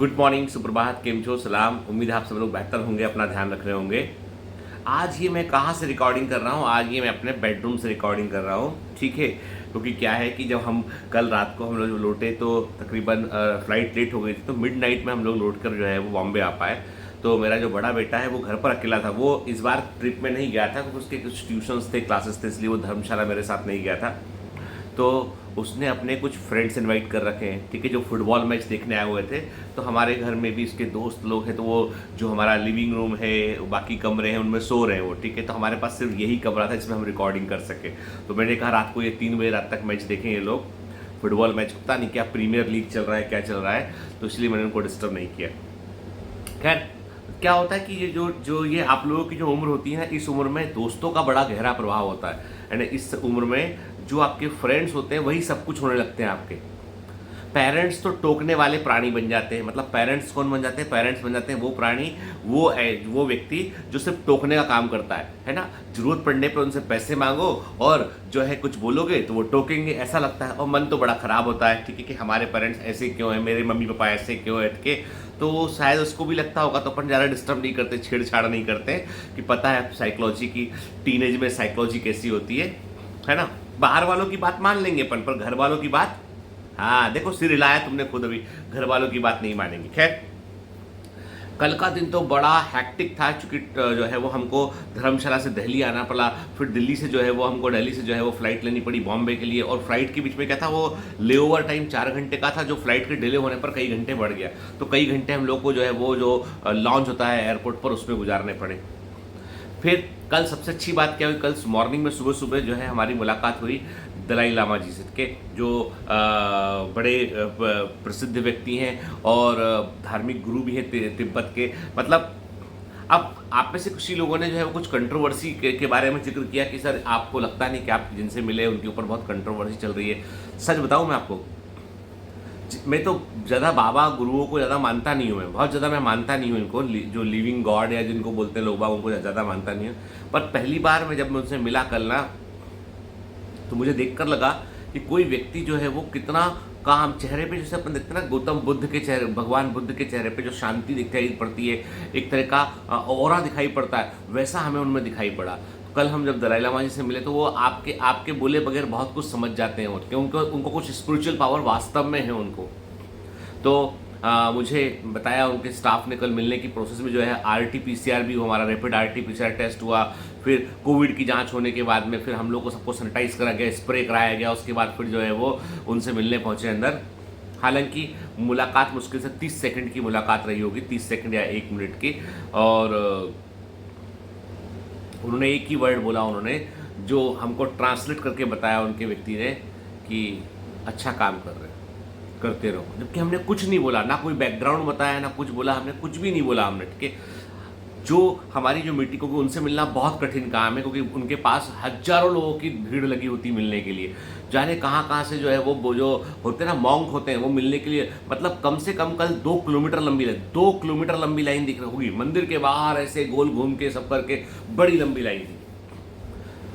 Good morning, सुप्रभात, केम छो, सलाम। उम्मीद है आप सब लोग बेहतर होंगे, अपना ध्यान रख रहे होंगे। आज ये मैं कहाँ से रिकॉर्डिंग कर रहा हूँ? आज ये मैं अपने बेडरूम से रिकॉर्डिंग कर रहा हूँ, ठीक है। क्योंकि क्या है कि जब हम कल रात को हम लोग लौटे तो तकरीबन फ्लाइट लेट हो गई थी, तो मिडनाइट में हम लोग लौट कर जो है वो बॉम्बे आ पाए। तो मेरा जो बड़ा बेटा है वो घर पर अकेला था। वो इस बार ट्रिप में नहीं गया था क्योंकि उसके कुछ ट्यूशन्स थे, क्लासेस थे, इसलिए वो धर्मशाला मेरे साथ नहीं गया था। तो उसने अपने कुछ फ्रेंड्स इनवाइट कर रखे हैं, ठीक है, जो फुटबॉल मैच देखने आए हुए थे। तो हमारे घर में भी इसके दोस्त लोग हैं, तो वो जो हमारा लिविंग रूम है, बाकी कमरे हैं, उनमें सो रहे हैं वो, ठीक है। तो हमारे पास सिर्फ यही कमरा था जिसमें हम रिकॉर्डिंग कर सके। तो मैंने कहा रात को ये 3 बजे रात तक मैच देखें ये लोग, फुटबॉल मैच, पता नहीं क्या प्रीमियर लीग चल रहा है, क्या चल रहा है, तो इसलिए मैंने उनको डिस्टर्ब नहीं किया। खैर, क्या होता है कि ये जो जो ये आप लोगों की जो उम्र होती है ना, इस उम्र में दोस्तों का बड़ा गहरा प्रभाव होता है। यानी इस उम्र में जो आपके फ्रेंड्स होते हैं वही सब कुछ होने लगते हैं आपके। पेरेंट्स तो टोकने वाले प्राणी बन जाते हैं। मतलब पेरेंट्स कौन बन जाते हैं? पेरेंट्स बन जाते हैं वो प्राणी, वो व्यक्ति जो सिर्फ टोकने का काम करता है ना। जरूरत पड़ने पर उनसे पैसे मांगो और जो है कुछ बोलोगे तो वो टोकेंगे, ऐसा लगता है। और मन तो बड़ा खराब होता है, ठीक है, कि हमारे पेरेंट्स ऐसे क्यों हैं, मेरे मम्मी पापा ऐसे क्यों हैं, के तो शायद उसको भी लगता होगा। तो अपन ज़्यादा डिस्टर्ब नहीं करते, छेड़छाड़ नहीं करते, कि पता है साइकोलॉजी की, टीनेज में साइकोलॉजी कैसी होती है ना। बाहर वालों की बात मान लेंगे अपन, पर घर वालों की बात, हाँ देखो, सिर हिलाया तुमने खुद, अभी घर वालों की बात नहीं मानेंगे। खैर, कल का दिन तो बड़ा हैक्टिक था, क्योंकि जो है वो हमको धर्मशाला से दिल्ली आना पड़ा। फिर दिल्ली से जो है वो हमको, दिल्ली से जो है वो फ्लाइट लेनी पड़ी बॉम्बे के लिए। और फ्लाइट के बीच में क्या था, वो लेओवर टाइम 4 घंटे का था, जो फ्लाइट के डिले होने पर कई घंटे बढ़ गया। तो कई घंटे हम लोग को जो है वो जो लॉन्च होता है एयरपोर्ट पर, उसमें गुजारने पड़े। फिर कल सबसे अच्छी बात क्या हुई, कल मॉर्निंग में सुबह सुबह जो है हमारी मुलाकात हुई दलाई लामा जी से, के जो बड़े प्रसिद्ध व्यक्ति हैं और धार्मिक गुरु भी हैं तिब्बत के। मतलब अब आप में से कुछ ही लोगों ने जो है वो कुछ कंट्रोवर्सी के बारे में जिक्र किया कि सर आपको लगता नहीं कि आप जिनसे मिले उनके ऊपर बहुत कंट्रोवर्सी चल रही है। सच बताऊं मैं आपको, मैं तो ज़्यादा बाबा गुरुओं को ज़्यादा मानता नहीं हूँ, मैं बहुत ज़्यादा मैं मानता नहीं हूँ इनको, जो लिविंग गॉड या जिनको बोलते हैं लोग बाग, उनको ज़्यादा मानता नहीं हूँ। पर पहली बार मैं जब मैं उनसे मिला कल ना, तो मुझे देखकर लगा कि कोई व्यक्ति जो है वो कितना काम, चेहरे पे जैसे अपन देखते हैं ना, गौतम बुद्ध के चेहरे, भगवान बुद्ध के चेहरे पे जो शांति दिखाई पड़ती है, एक तरह का ऑरा दिखाई पड़ता है, वैसा हमें उनमें दिखाई पड़ा। कल हम जब दलाई लामा जी से मिले तो वो आपके आपके बोले बगैर बहुत कुछ समझ जाते हैं, क्योंकि उनको कुछ स्पिरिचुअल पावर वास्तव में है उनको। तो मुझे बताया उनके स्टाफ ने, कल मिलने की प्रोसेस में जो है RT-PCR भी, हमारा रैपिड RT-PCR टेस्ट हुआ। फिर कोविड की जांच होने के बाद में फिर हम लोग को सबको सैनिटाइज करा गया, स्प्रे कराया गया। उसके बाद फिर जो है वो उनसे मिलने पहुंचे अंदर। हालांकि मुलाकात मुश्किल से 30 सेकंड की मुलाकात रही होगी, 30 सेकंड या 1 मिनट की। और उन्होंने एक ही वर्ड बोला, उन्होंने जो हमको ट्रांसलेट करके बताया उनके व्यक्ति ने, कि अच्छा काम कर रहे हैं, करते रहो। जबकि हमने कुछ नहीं बोला, ना कोई बैकग्राउंड बताया, ना कुछ बोला, हमने कुछ भी नहीं बोला हमने, ठीक है। जो हमारी जो मीटिंग होगी उनसे मिलना बहुत कठिन काम है, क्योंकि उनके पास हजारों लोगों की भीड़ लगी होती मिलने के लिए। जाने कहाँ कहाँ से जो है वो जो होते हैं ना मॉन्क होते हैं, वो मिलने के लिए, मतलब कम से कम कल 2 किलोमीटर लंबी लाइन, 2 किलोमीटर लंबी लाइन दिख रही होगी मंदिर के बाहर, ऐसे गोल घूम के सब करके बड़ी लंबी लाइन थी।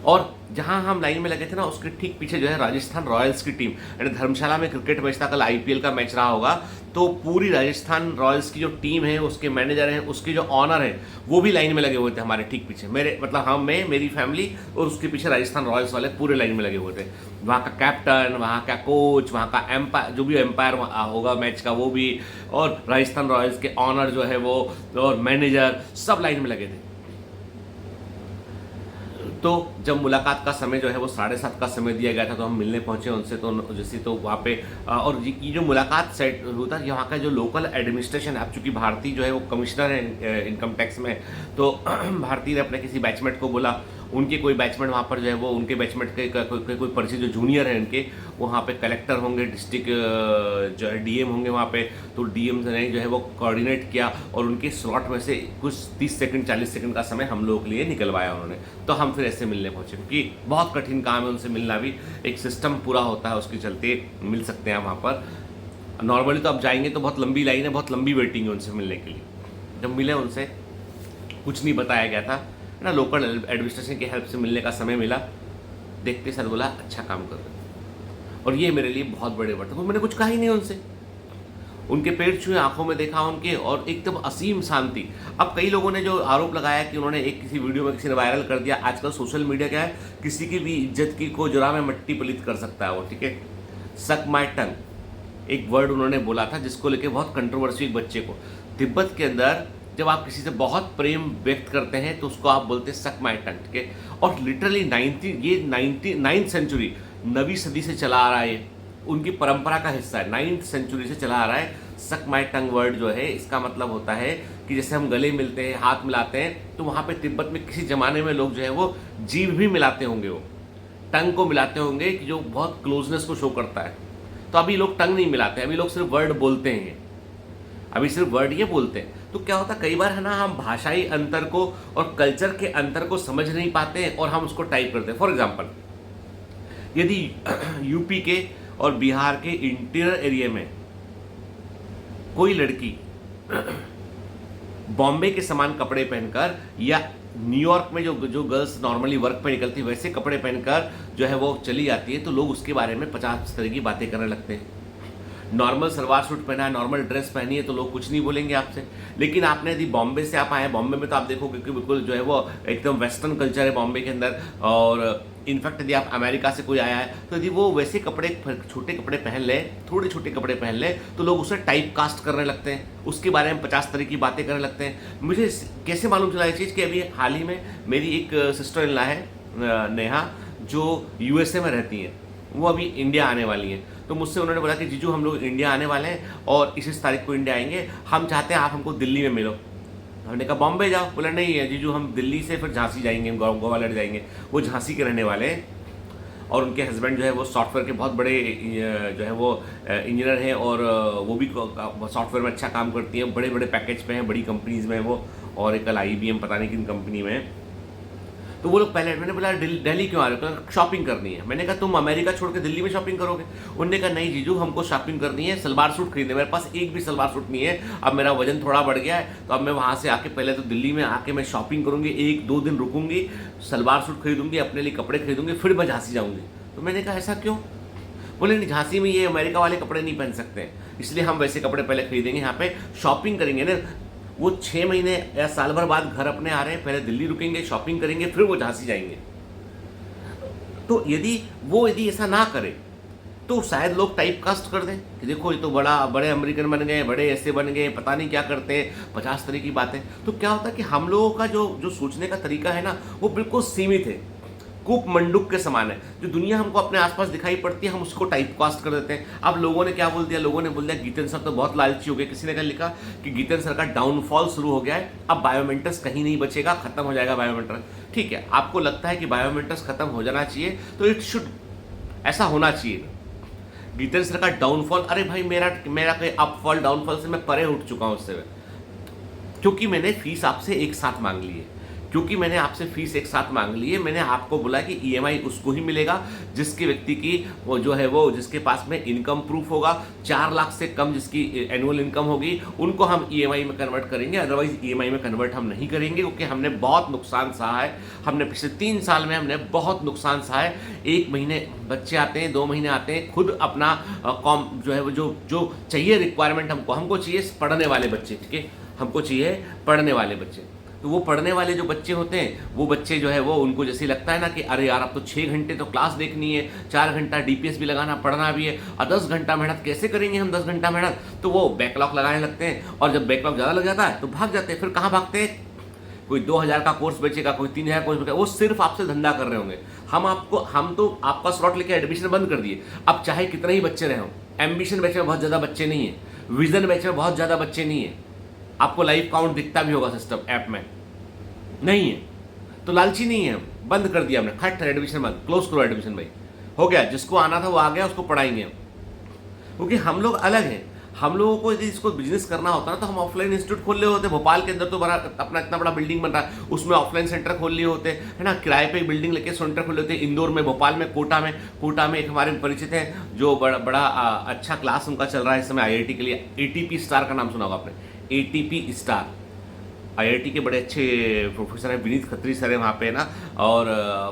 और जहां हम लाइन में लगे थे ना, उसके ठीक पीछे जो है राजस्थान रॉयल्स की टीम, यानी धर्मशाला में क्रिकेट मैच था, कल IPL का मैच रहा होगा, तो पूरी राजस्थान रॉयल्स की जो टीम है, उसके मैनेजर हैं, उसके जो ऑनर हैं, वो भी लाइन में लगे हुए थे हमारे ठीक पीछे। मेरे मतलब हम, मैं, मेरी फैमिली, और उसके पीछे राजस्थान रॉयल्स वाले पूरे लाइन में लगे हुए थे। वहाँ का कैप्टन, वहाँ का कोच, वहाँ का एम्पायर, जो भी एम्पायर होगा मैच का वो भी, और राजस्थान रॉयल्स के ऑनर जो है वो, और मैनेजर, सब लाइन में लगे थे। तो जब मुलाकात का समय जो है वो 7:30 का समय दिया गया था, तो हम मिलने पहुंचे उनसे। तो जैसे तो वहाँ पे और ये जो मुलाकात सेट होता है, यहाँ का जो लोकल एडमिनिस्ट्रेशन है, अब चूँकि भारती जो है वो कमिश्नर है इनकम टैक्स में, तो भारती ने अपने किसी बैचमेट को बोला, उनके कोई बैचमेट वहाँ पर जो है वो, उनके बैचमेट के कोई परिचित जो जूनियर है उनके, वहाँ पे कलेक्टर होंगे, डिस्ट्रिक्ट जो है DM होंगे वहाँ पे। तो DM ने जो है वो कोऑर्डिनेट किया और उनके स्लॉट में से कुछ 30 सेकंड 40 सेकंड का समय हम लोग के लिए निकलवाया उन्होंने। तो हम फिर ऐसे मिलने पहुँचे, क्योंकि बहुत कठिन काम है उनसे मिलना भी, एक सिस्टम पूरा होता है, उसके चलते मिल सकते हैं वहाँ पर। नॉर्मली तो आप जाएंगे तो बहुत लंबी लाइन है, बहुत लंबी वेटिंग है उनसे मिलने के लिए। जब मिले उनसे, कुछ नहीं बताया गया था ना, लोकल एडमिनिस्ट्रेशन की हेल्प से मिलने का समय मिला। देखते सर बोला अच्छा काम कर रहे हो, और ये मेरे लिए बहुत बड़े वर्ड था, मैंने कुछ कहा ही नहीं उनसे। उनके पैर छुए, आंखों में देखा उनके, और एकदम असीम शांति। अब कई लोगों ने जो आरोप लगाया कि उन्होंने एक किसी वीडियो में किसी ने वायरल कर दिया, आजकल सोशल मीडिया क्या है, किसी की भी इज्जत की को जुरा में मट्टी पलीत कर सकता है वो, ठीक है। सक माई टंग एक वर्ड उन्होंने बोला था जिसको लेके बहुत कंट्रोवर्सी, एक बच्चे को। तिब्बत के अंदर जब आप किसी से बहुत प्रेम व्यक्त करते हैं तो उसको आप बोलते हैं सक माई टंग, ठीक है। और लिटरली 9th सेंचुरी, 9वीं सदी से चला आ रहा है, उनकी परंपरा का हिस्सा है, 9th सेंचुरी से चला आ रहा है। सक माई टंग वर्ड जो है, इसका मतलब होता है कि जैसे हम गले मिलते हैं, हाथ मिलाते हैं, तो वहाँ पे तिब्बत में किसी जमाने में लोग जो है वो जीभ भी मिलाते होंगे, वो टंग को मिलाते होंगे, कि जो बहुत क्लोजनेस को शो करता है। तो अभी लोग टंग नहीं मिलाते, अभी लोग सिर्फ वर्ड बोलते हैं, अभी सिर्फ वर्ड ये बोलते हैं। तो क्या होता है, कई बार है ना, हम भाषाई अंतर को और कल्चर के अंतर को समझ नहीं पाते हैं और हम उसको टाइप करते हैं। फॉर एग्जाम्पल, यदि यूपी के और बिहार के इंटीरियर एरिया में कोई लड़की बॉम्बे के समान कपड़े पहनकर, या न्यूयॉर्क में जो गर्ल्स नॉर्मली वर्क पे निकलती है वैसे कपड़े पहनकर जो है वो चली जाती है, तो लोग उसके बारे में 50 तरह की बातें करने लगते हैं। नॉर्मल सलवार सूट पहना है, नॉर्मल ड्रेस पहनी है, तो लोग कुछ नहीं बोलेंगे आपसे। लेकिन आपने यदि बॉम्बे से आप आए, बॉम्बे में तो आप देखोगे कि बिल्कुल जो है वो एकदम वेस्टर्न कल्चर है बॉम्बे के अंदर। और इनफैक्ट यदि आप अमेरिका से कोई आया है, तो यदि वो वैसे कपड़े, छोटे कपड़े पहन ले, थोड़े छोटे कपड़े पहन ले, तो लोग उसे टाइप कास्ट करने लगते हैं, उसके बारे में 50 तरह की बातें करने लगते हैं। मुझे कैसे मालूम चला ये चीज़ कि अभी हाल ही में मेरी एक सिस्टर इन लॉ है, नेहा, जो यूएसए में रहती हैं, वो अभी इंडिया आने वाली हैं। तो मुझसे उन्होंने बोला कि जीजू हम लोग इंडिया आने वाले हैं और इस तारीख को इंडिया आएंगे, हम चाहते हैं आप हमको दिल्ली में मिलो। हमने कहा बॉम्बे जाओ। बोला नहीं है जीजू, हम दिल्ली से फिर झांसी जाएंगे, ग्वालियर जाएंगे। वो झांसी के रहने वाले हैं और उनके हस्बैंड जो है वो सॉफ्टवेयर के बहुत बड़े जो है वो इंजीनियर हैं, और वो भी सॉफ्टवेयर में अच्छा काम करती हैं, बड़े बड़े पैकेज पे हैं, बड़ी कंपनीज़ में वो, और एक IBM पता नहीं किन कंपनी में। तो वो लोग पहले, मैंने बोला दिल्ली क्यों आ रहे हो, शॉपिंग करनी है। मैंने कहा तुम अमेरिका छोड़ के दिल्ली में शॉपिंग करोगे? उन्होंने कहा नहीं जीजू, हमको शॉपिंग करनी है, सलवार सूट खरीदने, मेरे पास एक भी सलवार सूट नहीं है, अब मेरा वजन थोड़ा बढ़ गया है, तो अब मैं वहाँ से आके पहले तो दिल्ली में आके मैं शॉपिंग करूँगी, 1-2 दिन रुकूंगी, सलवार सूट खरीदूंगी, अपने लिए कपड़े खरीदूंगी, फिर मैं झांसी जाऊँगी। तो मैंने कहा ऐसा क्यों? बोले नहीं, झांसी में ये अमेरिका वाले कपड़े नहीं पहन सकते, इसलिए हम वैसे कपड़े पहले खरीदेंगे, यहाँ पे शॉपिंग करेंगे ना। वो 6 महीने या साल भर बाद घर अपने आ रहे हैं, पहले दिल्ली रुकेंगे, शॉपिंग करेंगे, फिर वो झांसी जाएंगे। तो यदि ऐसा ना करे तो शायद लोग टाइप कास्ट कर दें कि देखो ये तो बड़े अमेरिकन बन गए, बड़े ऐसे बन गए, पता नहीं क्या करते हैं, 50 तरह की बातें। तो क्या होता है कि हम लोगों का जो सोचने का तरीका है ना, वो बिल्कुल सीमित है, कूप मंडूक के समान है। जो दुनिया हमको अपने आसपास दिखाई पड़ती है, हम उसको टाइप कास्ट कर देते हैं। अब लोगों ने क्या बोल दिया, लोगों ने बोल दिया गीतेंद्र सर तो बहुत लालची हो गए। किसी ने क्या लिखा कि गीतेंद्र सर का डाउनफॉल शुरू हो गया है, अब बायोमेंटर्स कहीं नहीं बचेगा, खत्म हो जाएगा बायोमेंटर। ठीक है, आपको लगता है कि बायोमेंटर्स खत्म हो जाना चाहिए, तो इट शुड, ऐसा होना चाहिए। गीतेंद्र सर का डाउनफॉल, अरे भाई मेरा कोई अपफॉल डाउनफॉल से मैं परे उठ चुका हूँ उससे, क्योंकि मैंने फीस आपसे एक साथ मांग ली है, क्योंकि मैंने आपसे फीस एक साथ मांग ली है। मैंने आपको बोला कि EMI उसको ही मिलेगा जिसके व्यक्ति की वो जो है वो जिसके पास में इनकम प्रूफ होगा, 4 लाख से कम जिसकी एनुअल इनकम होगी, उनको हम EMI में कन्वर्ट करेंगे, अदरवाइज EMI में कन्वर्ट हम नहीं करेंगे, क्योंकि हमने बहुत नुकसान सहा है। हमने पिछले 3 साल में हमने बहुत नुकसान सहा है। 1 महीने बच्चे आते हैं, 2 महीने आते हैं, खुद अपना कॉम जो है वो जो चाहिए रिक्वायरमेंट हमको चाहिए पढ़ने वाले बच्चे, ठीक है, हमको चाहिए पढ़ने वाले बच्चे। तो वो पढ़ने वाले जो बच्चे होते हैं, वो बच्चे जो है वो उनको जैसे लगता है ना कि अरे यार अब तो 6 घंटे तो क्लास देखनी है, 4 घंटा DPS भी लगाना, पढ़ना भी है, और 10 घंटा मेहनत कैसे करेंगे हम 10 घंटा मेहनत, तो वो बैकलॉग लगाने लगते हैं। और जब बैकलॉग ज़्यादा लग जाता है तो भाग जाते हैं। फिर कहाँ भागते हैं? कोई 2000 का कोर्स बेचेगा, कोई 3000 कोर्स बेचेगा, वो सिर्फ आपसे धंधा कर रहे होंगे। हम तो आपका स्लॉट लेके एडमिशन बंद कर दिए। अब चाहे कितने ही बच्चे रहे हो, एम्बिशन बैच में बहुत ज़्यादा बच्चे नहीं है, विजन बैच में बहुत ज़्यादा बच्चे नहीं है, आपको लाइव काउंट दिखता भी होगा सिस्टम ऐप में, नहीं है, तो लालची नहीं है, बंद कर दिया हमने, खट एडमिशन बंद, क्लोज करो एडमिशन भाई, हो गया, जिसको आना था वो आ गया, उसको पढ़ाएंगे हम। क्योंकि हम लोग अलग हैं। हम लोगों को यदि इसको बिजनेस करना होता ना, तो हम ऑफलाइन इंस्टीट्यूट खोल लिए होते। भोपाल के अंदर तो बड़ा अपना इतना बड़ा बिल्डिंग बन रहा है, उसमें ऑफलाइन सेंटर खोल लिए होते है ना, किराए पे बिल्डिंग लेके सेंटर खोल लेते। इंदौर में, भोपाल में, कोटा में एक हमारे परिचित हैं जो बड़ा अच्छा क्लास उनका चल रहा है इस समय IIT के लिए। ATP स्टार का नाम सुना होगा आपने, ATP स्टार, IIT के बड़े अच्छे प्रोफेसर हैं, विनीत खत्री सर है वहाँ पे ना, और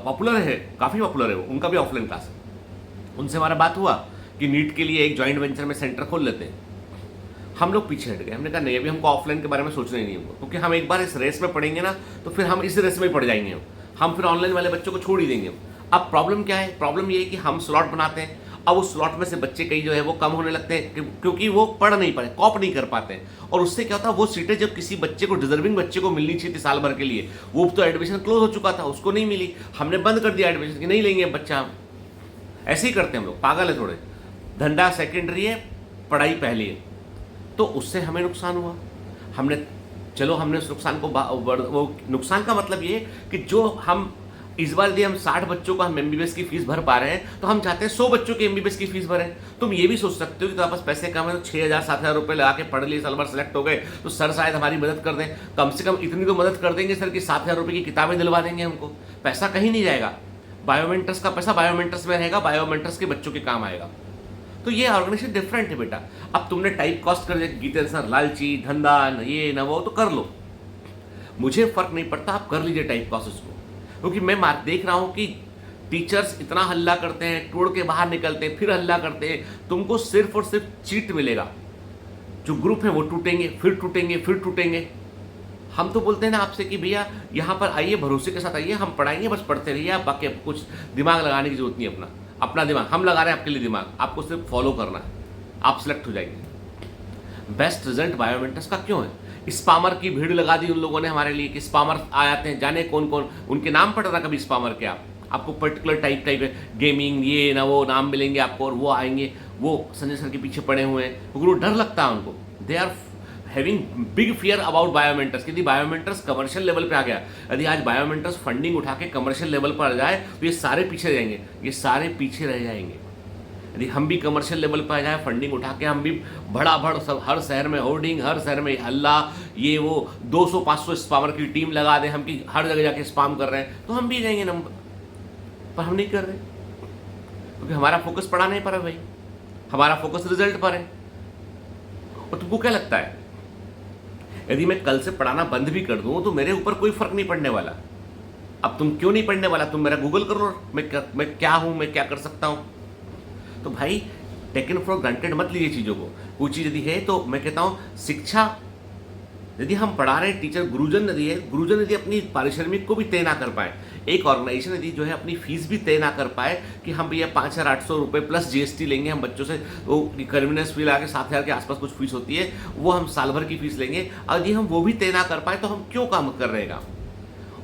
पॉपुलर है, काफ़ी पॉपुलर है वो, उनका भी ऑफलाइन क्लास है। उनसे हमारा बात हुआ कि नीट के लिए एक जॉइंट वेंचर में सेंटर खोल लेते हैं। हम लोग पीछे हट गए। हमने कहा नहीं, अभी हमको ऑफलाइन के बारे में सोचना ही नहीं हमको, क्योंकि हम एक बार इस रेस में पड़ेंगे ना तो फिर हम इस रेस में ही पड़ जाएंगे। हम फिर ऑनलाइन वाले बच्चों को छोड़ ही देंगे। अब प्रॉब्लम क्या है? प्रॉब्लम ये है कि हम स्लॉट बनाते हैं, अब उस स्लॉट में से बच्चे कई जो है वो कम होने लगते हैं क्योंकि वो पढ़ नहीं पाए, कॉप नहीं कर पाते हैं। और उससे क्या होता है, वो सीटें जब किसी बच्चे को, डिजर्विंग बच्चे को मिलनी चाहिए थी साल भर के लिए, वो तो एडमिशन क्लोज हो चुका था, उसको नहीं मिली, हमने बंद कर दिया एडमिशन कि नहीं लेंगे बच्चा। ऐसे ही करते हैं हम लोग, पागल है थोड़े। धंधा सेकेंडरी है, पढ़ाई पहली है। तो उससे हमें नुकसान हुआ। हमने उस नुकसान को वो नुकसान का मतलब ये कि जो हम इस बार यदि हम 60 बच्चों को हम एमबीबीएस की फीस भर पा रहे हैं तो हम चाहते हैं 100 बच्चों की एमबीबीएस की फीस भरें। तुम ये भी सोच सकते हो कि तुम्हारे पास पैसे कम है तो 6,000-7,000 रुपये लगा के पढ़ लिए, साल भर सेलेक्ट हो गए तो सर शायद हमारी मदद कर दें। कम से कम इतनी तो मदद कर देंगे सर कि 7,000 रुपये की किताबें दिलवा देंगे हमको। पैसा कहीं नहीं जाएगा, बायोमेंटर्स का पैसा बायोमेंटर्स में रहेगा, बायोमेंटर्स के बच्चों के काम आएगा। तो ये ऑर्गेनाइजेशन डिफरेंट है बेटा। अब तुमने टाइप कास्ट कर दिया, गीतेंद्र सर लालची, धंधा, ये न वो, तो कर लो, मुझे फर्क नहीं पड़ता, आप कर लीजिए टाइप कास्ट उसको। क्योंकि मैं देख रहा हूं कि टीचर्स इतना हल्ला करते हैं, तोड़ के बाहर निकलते हैं, फिर हल्ला करते हैं, तुमको सिर्फ और सिर्फ चीट मिलेगा। जो ग्रुप है वो टूटेंगे, फिर टूटेंगे, फिर टूटेंगे। हम तो बोलते हैं ना आपसे कि भैया यहाँ पर आइए, भरोसे के साथ आइए, हम पढ़ाएंगे, बस पढ़ते रहिए आप, बाकी कुछ दिमाग लगाने की जरूरत नहीं। अपना दिमाग हम लगा रहे हैं आपके लिए, दिमाग आपको सिर्फ फॉलो करना है, आप सिलेक्ट हो जाएंगे। बेस्ट रिजल्ट बायोमेंटर्स का क्यों है? स्पामर की भीड़ लगा दी उन लोगों ने हमारे लिए कि स्पामर आ जाते हैं, जाने कौन कौन, उनके नाम पढ़ रहा कभी स्पामर के आपको पर्टिकुलर टाइप गेमिंग ये ना वो नाम मिलेंगे आपको, और वो आएंगे, वो संजय सर के पीछे पड़े हुए हैं, क्योंकि वो डर लगता है उनको। They are having big fear about biomentors. यदि बायोमेंटर्स कमर्शियल लेवल पे आ गया, यदि आज बायोमेंटर्स फंडिंग उठा के कमर्शियल लेवल पर आ जाए तो ये सारे पीछे रह जाएंगे, ये सारे पीछे रह जाएंगे। यदि हम भी कमर्शियल लेवल पर आ जाए, फंडिंग उठा के हम भी भड़ सब, हर शहर में होर्डिंग, हर शहर में हल्ला, ये वो 200-500 स्पामर की टीम लगा दें हम कि हर जगह जाके स्पाम कर रहे हैं, तो हम भी जाएंगे नंबर। पर हम नहीं कर रहे क्योंकि हमारा फोकस पढ़ाने पर है भाई, हमारा फोकस रिजल्ट पर है। और तुमको क्या लगता है, यदि मैं कल से पढ़ाना बंद भी कर दूं तो मेरे ऊपर कोई फर्क नहीं पड़ने वाला? अब तुम क्यों नहीं पढ़ने वाला? तुम मेरा गूगल कर लो, मैं क्या हूं, मैं क्या कर सकता हूं। तो भाई टेकन फॉर ग्रांटेड मत लीजिए चीज़ों को। कोई चीज़ यदि है तो मैं कहता हूँ शिक्षा, यदि हम पढ़ा रहे हैं, टीचर गुरुजन यदि अपनी पारिश्रमिक को भी तय ना कर पाए, एक ऑर्गेनाइजेशन यदि जो है अपनी फीस भी तय ना कर पाए कि हम भैया 5,800 रुपये प्लस जीएसटी लेंगे हम बच्चों से, वो कन्वीनियंस फी लगा के 7,000 के आसपास कुछ फीस होती है, वो हम साल भर की फीस लेंगे, और यदि हम वो भी तय ना कर पाए तो हम क्यों काम कर रहेगा?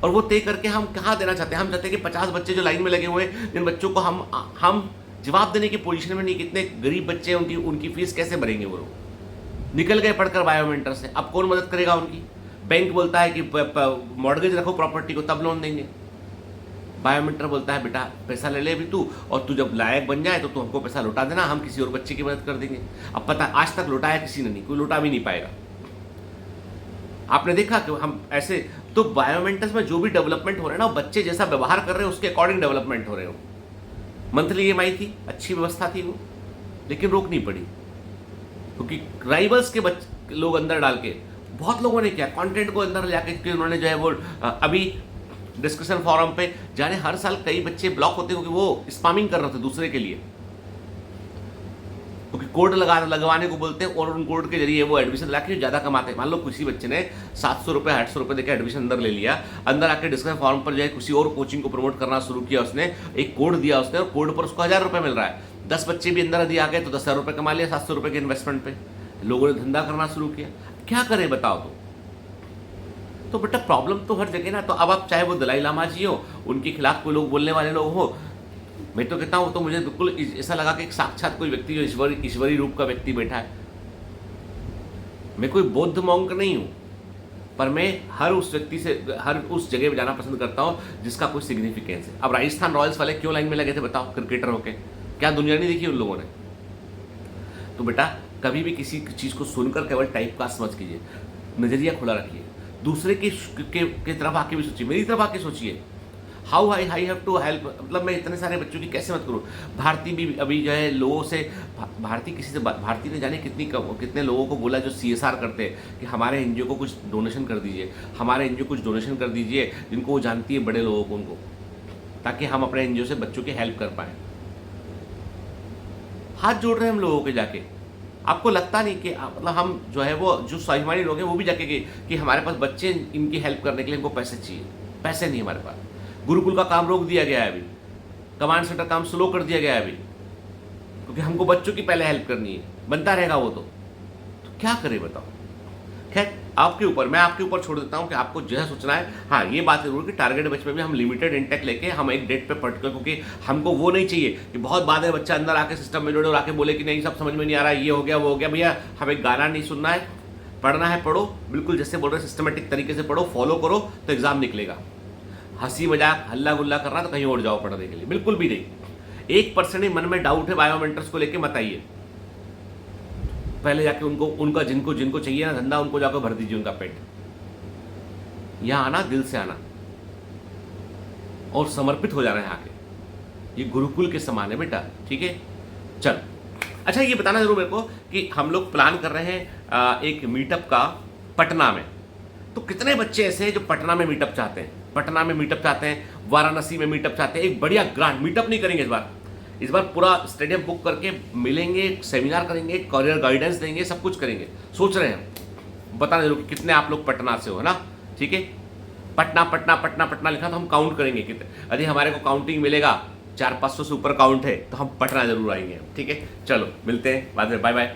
और वो तय करके हम कहाँ देना चाहते हैं? हम चाहते हैं कि 50 बच्चे जो लाइन में लगे हुए हैं, जिन बच्चों को हम जवाब देने की पोजीशन में नहीं, कितने गरीब बच्चे हैं, उनकी फीस कैसे भरेंगे? वो लोग निकल गए पढ़कर बायोमेंटर से, अब कौन मदद करेगा उनकी? बैंक बोलता है कि मॉर्गेज रखो प्रॉपर्टी को तब लोन देंगे, बायोमेंटर बोलता है बेटा पैसा ले ले भी तू, और तू जब लायक बन जाए तो तू हमको पैसा लौटा देना, हम किसी और बच्चे की मदद कर देंगे। अब पता आज तक लौटाया किसी ने नहीं, कोई लौटा भी नहीं पाएगा। आपने देखा कि हम ऐसे, तो बायोमेंटर्स में जो भी डेवलपमेंट हो रहे हैं ना, बच्चे जैसा व्यवहार कर रहे हैं उसके अकॉर्डिंग डेवलपमेंट हो रहे हो। मंथली EMI थी, अच्छी व्यवस्था थी वो, लेकिन रोकनी पड़ी क्योंकि राइवल्स के लोग अंदर डाल के, बहुत लोगों ने किया कंटेंट को अंदर जाके, उन्होंने जो है वो अभी डिस्कशन फोरम पे जाने, हर साल कई बच्चे ब्लॉक होते हैं क्योंकि वो स्पैमिंग कर रहे थे दूसरे के लिए, क्योंकि कोड लगवाने को बोलते हैं, और उन कोड के जरिए वो एडमिशन ला के ज़्यादा कमाते हैं। मान लो किसी बच्चे ने 700 रुपये 800 रुपये देकर एडमिशन अंदर ले लिया, अंदर आके डिस्कशन फॉर्म पर जो है किसी और कोचिंग को प्रमोट करना शुरू किया, उसने एक कोड दिया उसने, और कोड पर उसको 1,000 रुपये मिल रहा है। 10 बच्चे भी अंदर यदि आ गए तो 10,000 रुपये कमा लिया 700 रुपये के इन्वेस्टमेंट पे। लोगों ने धंधा करना शुरू किया, क्या करें बताओ? तो बेटा प्रॉब्लम तो हर जगह ना। तो अब आप चाहे वो दलाई लामा जी हो, उनके खिलाफ कोई लोग बोलने वाले लोग हो, मैं तो कहता हूँ, तो मुझे बिल्कुल ऐसा लगा कि साक्षात कोई व्यक्ति जो ईश्वरी रूप का व्यक्ति बैठा है। मैं कोई बौद्ध मॉन्क नहीं हूँ, पर मैं हर उस व्यक्ति से, हर उस जगह पे जाना पसंद करता हूँ जिसका कोई सिग्निफिकेंस है। अब राजस्थान रॉयल्स वाले क्यों लाइन में लगे थे बताओ, क्रिकेटर होके? क्या दुनिया नहीं देखी उन लोगों ने? तो बेटा कभी भी किसी चीज़ को सुनकर केवल टाइप कास्ट मत कीजिए, नज़रिया खुला रखिए, दूसरे के तरफ आके भी सोचिए, मेरी तरफ आके सोचिए। How I have to help, मतलब मैं इतने सारे बच्चों की कैसे मत करूँ? भारती भी अभी जो है लोगों से, भारती ने जाने कितने लोगों को बोला जो CSR करते हैं कि हमारे एनजीओ को कुछ डोनेशन कर दीजिए, हमारे एनजीओ कुछ डोनेशन कर दीजिए, जिनको वो जानती है बड़े लोगों को, उनको, ताकि हम अपने एनजीओ से बच्चों की हेल्प कर पाएँ। हाथ जोड़ रहे हैं हम लोगों के जाके, आपको लगता नहीं कि मतलब हम जो है वो जो स्वाभिमानी लोग हैं वो भी जाके कि हमारे पास बच्चे इनकी हेल्प करने के लिए इनको पैसे चाहिए, पैसे नहीं हमारे पास। गुरुकुल का काम रोक दिया गया है अभी, कमांड सेंटर काम स्लो कर दिया गया है अभी, क्योंकि हमको बच्चों की पहले हेल्प करनी है, बनता रहेगा वो तो क्या करे बताओ। खैर आपके ऊपर, मैं आपके ऊपर छोड़ देता हूँ कि आपको जो है सोचना है। हाँ ये बात जरूर कि टारगेट बैच में भी हम लिमिटेड इंटेक लेके हम एक डेट पे पर्टिकुलर, क्योंकि हमको वो नहीं चाहिए कि बहुत बाद में बच्चा अंदर आके सिस्टम में जुड़े और आके बोले कि नहीं सब समझ में नहीं आ रहा, ये हो गया वो हो गया। भैया हमें गाना नहीं सुनना है, पढ़ना है पढ़ो, बिल्कुल जैसे बोल रहे सिस्टमेटिक तरीके से पढ़ो, फॉलो करो तो एग्जाम निकलेगा। हंसी मजाक हल्ला गुल्ला करना तो कहीं और जाओ पढ़ने के लिए, बिल्कुल भी नहीं। 1% ही मन में डाउट है बायोमेंटर्स को लेके मत आइए, पहले जाके उनको उनका जिनको जिनको चाहिए ना धंधा उनको जाकर भर दीजिए उनका पेट। यहां आना दिल से आना और समर्पित हो जाना है आके, ये गुरुकुल के समान है बेटा, ठीक है। चल अच्छा ये बताना जरूर मेरे को कि हम लोग प्लान कर रहे हैं एक मीटअप का पटना में, तो कितने बच्चे ऐसे हैं जो पटना में मीटअप चाहते हैं, पटना में मीटअप चाहते हैं, वाराणसी में मीटअप चाहते हैं। एक बढ़िया ग्रांड मीटअप नहीं करेंगे इस बार पूरा स्टेडियम बुक करके मिलेंगे, सेमिनार करेंगे, करियर गाइडेंस देंगे, सब कुछ करेंगे, सोच रहे हैं। बताना जरूर कि कितने आप लोग पटना से हो ना, ठीक है। पटना पटना पटना पटना लिखा तो हम काउंट करेंगे कितने, यदि हमारे को काउंटिंग मिलेगा 400-500 से ऊपर काउंट है तो हम पटना जरूर आएंगे, ठीक है। चलो मिलते हैं बाद में, बाय बाय।